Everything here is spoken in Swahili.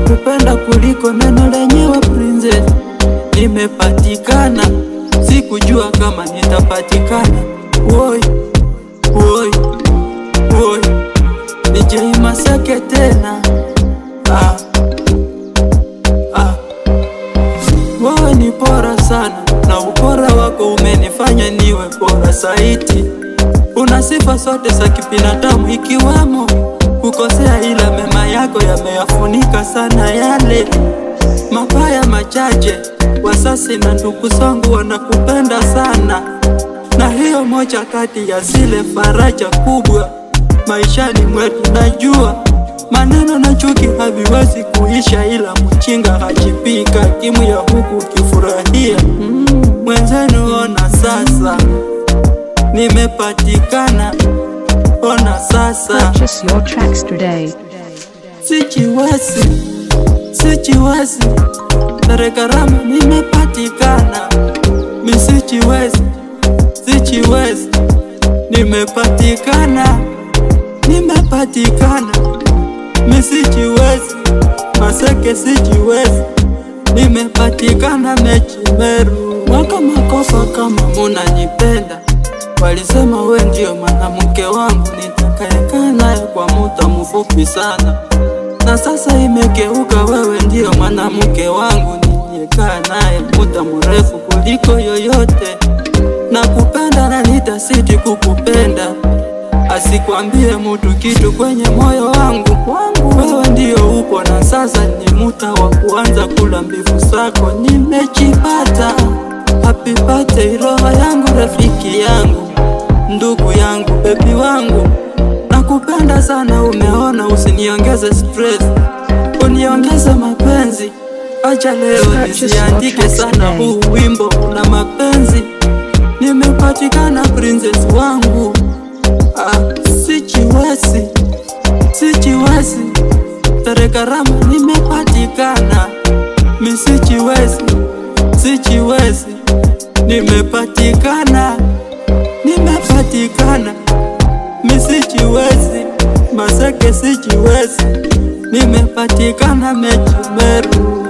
nakupenda kuliko neno lenyewe princess. Nimepatikana, sikujua kama nitapatikana. Woi, woi, woi, DJ Maseke tena. Wewe ni bora sana, na upora wako umenifanya niwe bora zaidi. Una sifa zote za kibinadamu ikiwemo kukosea, ila mema yako yameyafunika sana yale mabaya machache. Wazazi na ndugu zangu wanakupenda sana, na hiyo moja kati ya zile faraja kubwa maishani mwetu. Najua maneno na chuki haviwezi kuisha, ila mchinga hajipika kimu ya huku kifurahia. Mwenzenu ona sasa, nimepatikana. Ona sasa, purchase your tracks today. Sijiwezi Tarekarama, nimepatikana. Sijiwezi nimepatikana. Sijiwezi Maseke, sijiwezi nimepatikana. Mechi Meru waka makofa kama munanipenda. Walisema we ndio mwanamke wangu nitakayekaa naye kwa muda mfupi sana, na sasa imegeuka wewe ndio mwanamke wangu nitakayekaa naye muda mrefu kuliko yoyote. Nakupenda na nitasiti kukupenda, asikwambie mtu kitu kwenye moyo wangu. Wewe ndio upo, na sasa ni muda wa kuanza kula mbivu zako. Nimejipata, happy birthday roho yangu, rafiki yangu, ndugu yangu, baby wangu. Nakupenda sana, umeona, usiniongeze stress, uniongeze mapenzi. Acha leo nisiandike sana huu wimbo na mapenzi. Nimepatikana princess wangu. Sijiwezi Tarekarama, nimepatikana. Sijiwezi nimepatikana. Sijiwezi Maseke, sijiwezi nimepatikana. Mechi Meru.